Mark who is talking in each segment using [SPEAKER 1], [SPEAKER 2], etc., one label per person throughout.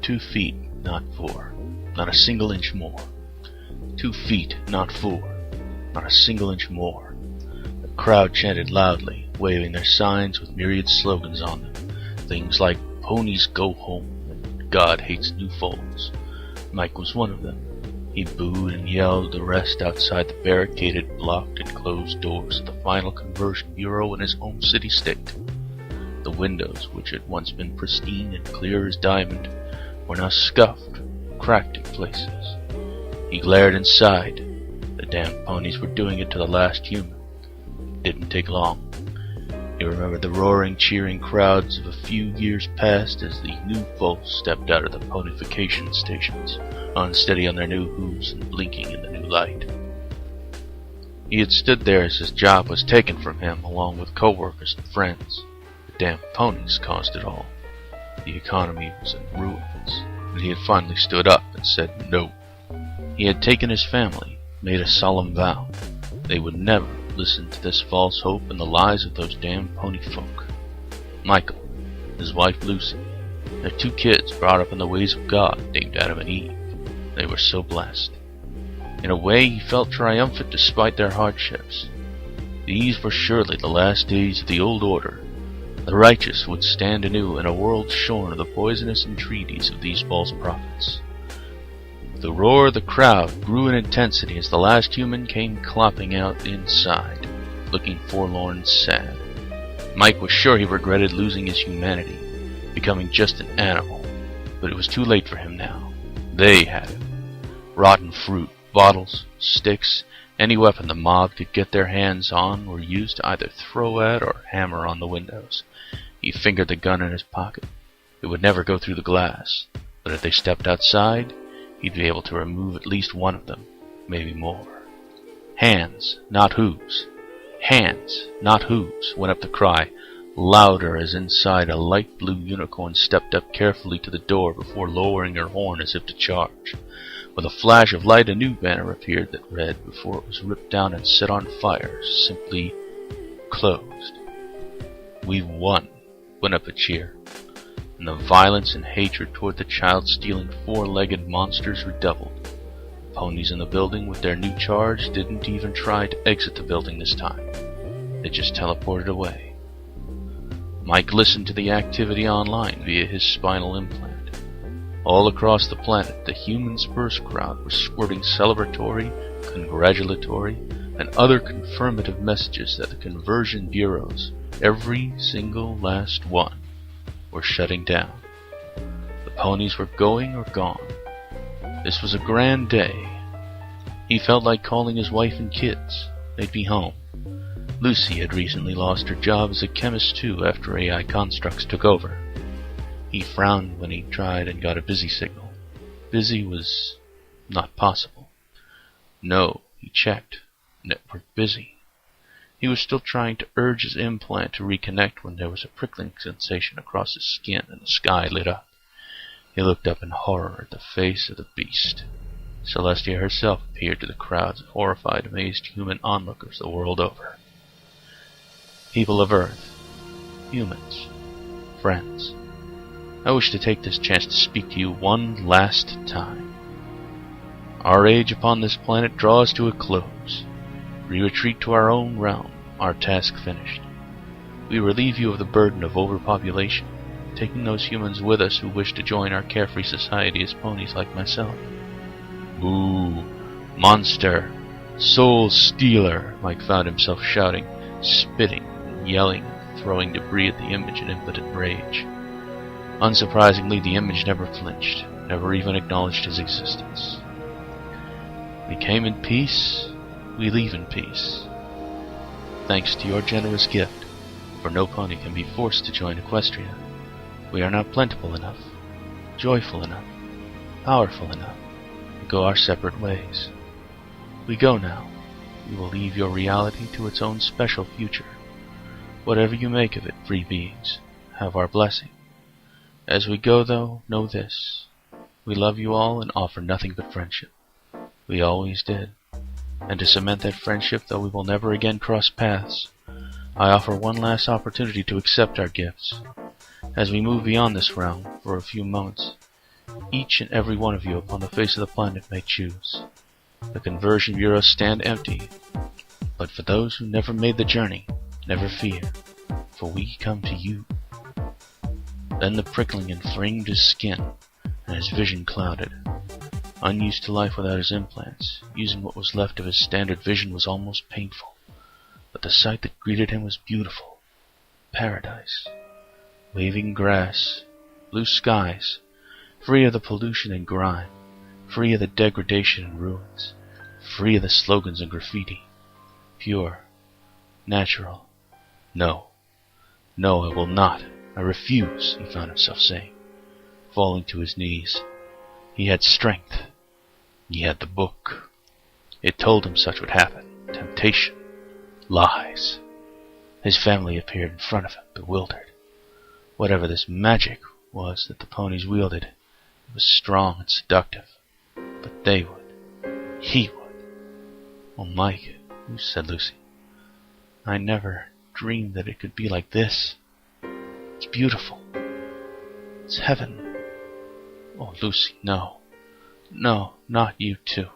[SPEAKER 1] 2 feet, not 4. Not a single inch more. 2 feet, not 4. Not a single inch more. The crowd chanted loudly, waving their signs with myriad slogans on them. Things like, "Ponies go home," and "God hates new foals." Mike was one of them. He booed and yelled the rest outside the barricaded, blocked, and closed doors of the final conversion bureau in his home city state. The windows, which had once been pristine and clear as diamond, were now scuffed, cracked in places. He glared inside. The damn ponies were doing it to the last human. It didn't take long. He remembered the roaring, cheering crowds of a few years past as the new foals stepped out of the ponification stations, unsteady on their new hooves and blinking in the new light. He had stood there as his job was taken from him, along with co-workers and friends. The damn ponies caused it all. The economy was in ruins, and he had finally stood up and said no. He had taken his family, made a solemn vow. They would never listen to this false hope and the lies of those damn pony folk. Michael, his wife Lucy, their 2 kids brought up in the ways of God, named Adam and Eve. They were so blessed. In a way, he felt triumphant despite their hardships. These were surely the last days of the old order. The righteous would stand anew in a world shorn of the poisonous entreaties of these false prophets. The roar of the crowd grew in intensity as the last human came clopping out inside, looking forlorn and sad. Mike was sure he regretted losing his humanity, becoming just an animal, but it was too late for him now. They had him. Rotten fruit, bottles, sticks, any weapon the mob could get their hands on were used to either throw at or hammer on the windows. He fingered the gun in his pocket. It would never go through the glass, but if they stepped outside, he'd be able to remove at least one of them, maybe more. "Hands, not hooves. Hands, not hooves," went up the cry, louder as inside a light blue unicorn stepped up carefully to the door before lowering her horn as if to charge. With a flash of light, a new banner appeared that read, before it was ripped down and set on fire, simply, "Closed." "We've won," went up a cheer, and the violence and hatred toward the child-stealing 4-legged monsters redoubled. The ponies in the building with their new charge didn't even try to exit the building this time. They just teleported away. Mike listened to the activity online via his spinal implant. All across the planet, the human sparse crowd was squirting celebratory, congratulatory, and other confirmative messages that the conversion bureaus, every single last one, were shutting down. The ponies were going or gone. This was a grand day. He felt like calling his wife and kids. They'd be home. Lucy had recently lost her job as a chemist too after AI constructs took over. He frowned when he tried and got a busy signal. Busy was not possible. No, he checked. Network busy. He was still trying to urge his implant to reconnect when there was a prickling sensation across his skin and the sky lit up. He looked up in horror at the face of the beast. Celestia herself appeared to the crowds of horrified, amazed human onlookers the world over. People of Earth, humans, friends, I wish to take this chance to speak to you one last time. Our age upon this planet draws to a close. We retreat to our own realm, our task finished. We relieve you of the burden of overpopulation, taking those humans with us who wish to join our carefree society as ponies like myself. Boo! Monster! Soul stealer! Mike found himself shouting, spitting, and yelling, and throwing debris at the image in impotent rage. Unsurprisingly, the image never flinched, never even acknowledged his existence. We came in peace, we leave in peace. Thanks to your generous gift, for no pony can be forced to join Equestria, we are now plentiful enough, joyful enough, powerful enough to go our separate ways. We go now. We will leave your reality to its own special future. Whatever you make of it, free beings, have our blessing. As we go, though, know this. We love you all and offer nothing but friendship. We always did. And to cement that friendship, though we will never again cross paths, I offer one last opportunity to accept our gifts. As we move beyond this realm for a few moments, Each and every one of you upon the face of the planet may choose. The conversion bureaus stand empty, but for those who never made the journey, never fear, for we come to you. Then the prickling inflamed his skin, and his vision clouded. Unused to life without his implants, using what was left of his standard vision was almost painful. But the sight that greeted him was beautiful. Paradise. Waving grass, blue skies, free of the pollution and grime, free of the degradation and ruins, free of the slogans and graffiti. Pure. Natural. No. No, I will not. I refuse, he found himself saying, falling to his knees. He had strength. He had the book. It told him such would happen. Temptation. Lies. His family appeared in front of him, bewildered. Whatever this magic was that the ponies wielded, it was strong and seductive. But they would. He would. Oh, Mike, said Lucy. I never dreamed that it could be like this. It's beautiful. It's heaven. Oh, Lucy, no. No, not you too.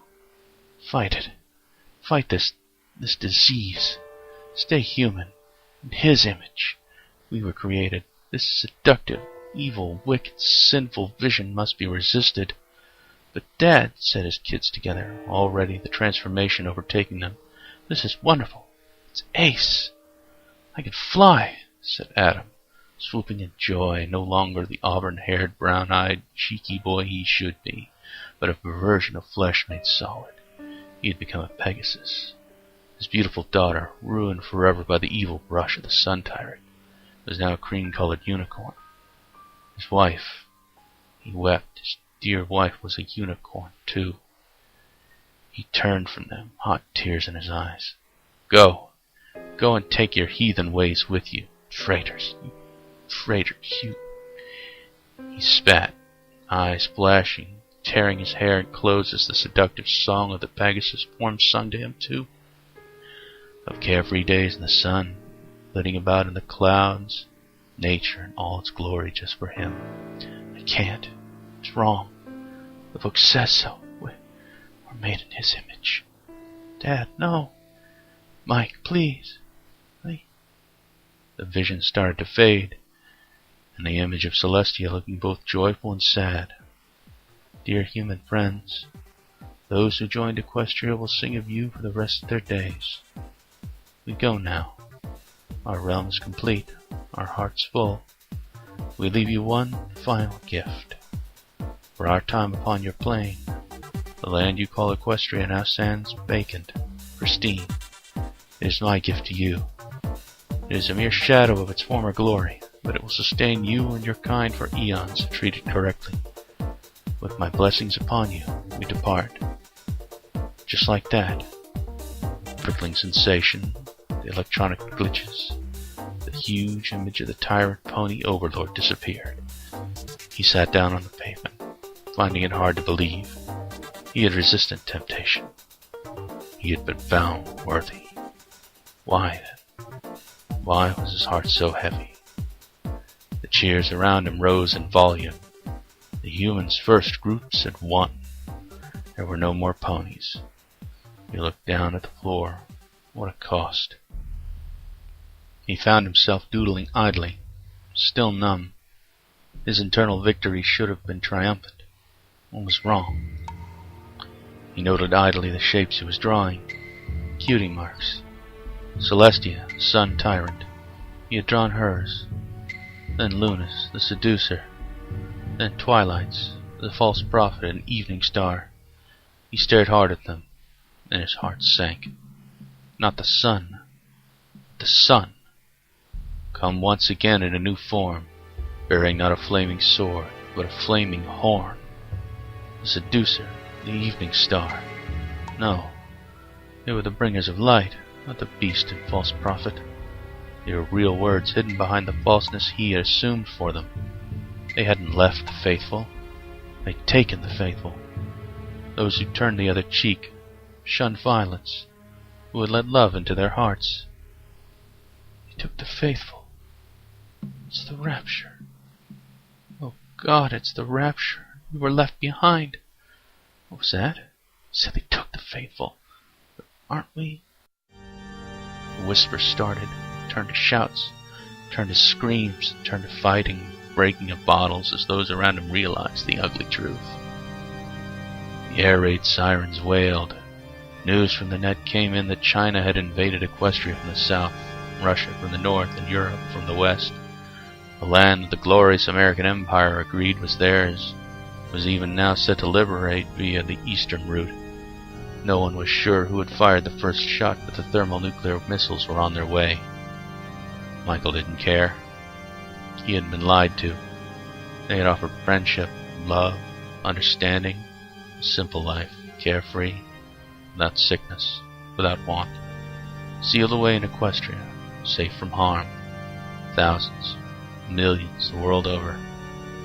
[SPEAKER 1] Fight it. Fight this disease. Stay human. In His image. We were created. This seductive, evil, wicked, sinful vision must be resisted. But Dad, said his kids together, already the transformation overtaking them, this is wonderful. It's ace. I can fly, said Adam, swooping in joy, no longer the auburn-haired, brown-eyed, cheeky boy he should be, but a perversion of flesh made solid. He had become a Pegasus. His beautiful daughter, ruined forever by the evil brush of the sun tyrant, was now a cream-colored unicorn. His wife, he wept, his dear wife was a unicorn too. He turned from them, hot tears in his eyes. Go and take your heathen ways with you, traitors, you traitors, you. He spat, eyes flashing, tearing his hair and clothes as the seductive song of the Pegasus form sung to him too. Of carefree days in the sun, flitting about in the clouds, nature in all its glory just for him. I can't. It's wrong. The book says so. We're made in His image. Dad, no. Mike, please. The vision started to fade, and the image of Celestia looking both joyful and sad. Dear human friends, those who joined Equestria will sing of you for the rest of their days. We go now. Our realm is complete, our hearts full. We leave you one final gift. For our time upon your plane, the land you call Equestria now stands vacant, pristine. It is my gift to you. It is a mere shadow of its former glory, but it will sustain you and your kind for eons if treated correctly. With my blessings upon you, we depart. Just like that. Prickling sensation, the electronic glitches, the huge image of the tyrant pony overlord disappeared. He sat down on the pavement, finding it hard to believe. He had resisted temptation. He had been found worthy. Why then? Why was his heart so heavy? The cheers around him rose in volume. The humans' first groups had won. There were no more ponies. He looked down at the floor. What a cost. He found himself doodling idly, still numb. His internal victory should have been triumphant. What was wrong? He noted idly the shapes he was drawing. Cutie marks. Celestia, the sun tyrant. He had drawn hers. Then Lunas, the seducer. Then Twilights, the false prophet and evening star. He stared hard at them, and his heart sank. Not the sun. The sun. Come once again in a new form, bearing not a flaming sword, but a flaming horn. The seducer, the evening star. No, they were the bringers of light, not the beast and false prophet. They were real words hidden behind the falseness he had assumed for them. They hadn't left the faithful. They'd taken the faithful. Those who turned the other cheek, shunned violence, who had let love into their hearts. He took the faithful. It's the rapture. Oh God, it's the rapture. We were left behind." "What was that?" "Said they took the faithful. But aren't we—" The whisper started, turned to shouts, turned to screams, turned to fighting, breaking of bottles as those around him realized the ugly truth. The air raid sirens wailed. News from the net came in that China had invaded Equestria from the south, Russia from the north, and Europe from the west. The land that the glorious American Empire agreed was theirs was even now set to liberate via the eastern route. No one was sure who had fired the first shot, but the thermonuclear missiles were on their way. Michael didn't care. He hadn't been lied to. They had offered friendship, love, understanding, a simple life, carefree, without sickness, without want, sealed away in Equestria, safe from harm. Thousands, millions the world over,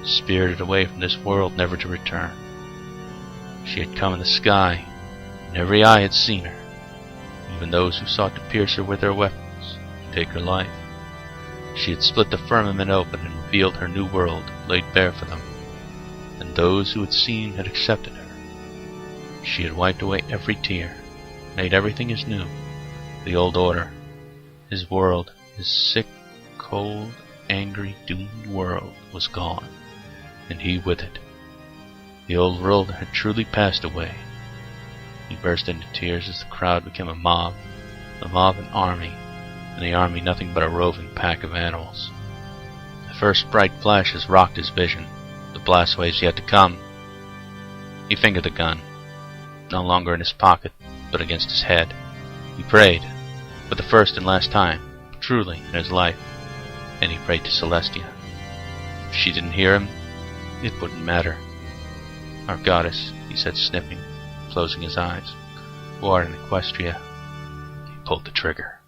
[SPEAKER 1] spirited away from this world never to return. She had come in the sky, and every eye had seen her, even those who sought to pierce her with their weapons, to take her life. She had split the firmament open and revealed her new world, laid bare for them, and those who had seen had accepted her. She had wiped away every tear, made everything as new. The old order, his world, his sick, cold, angry, doomed world was gone, and he with it. The old world had truly passed away. He burst into tears as the crowd became a mob an army, and the army nothing but a roving pack of animals. The first bright flashes rocked his vision, the blast waves yet to come. He fingered the gun, no longer in his pocket, but against his head. He prayed, for the first and last time, truly in his life, and he prayed to Celestia. If she didn't hear him, it wouldn't matter. "Our goddess," he said, sniffing, closing his eyes, "who art in Equestria." He pulled the trigger.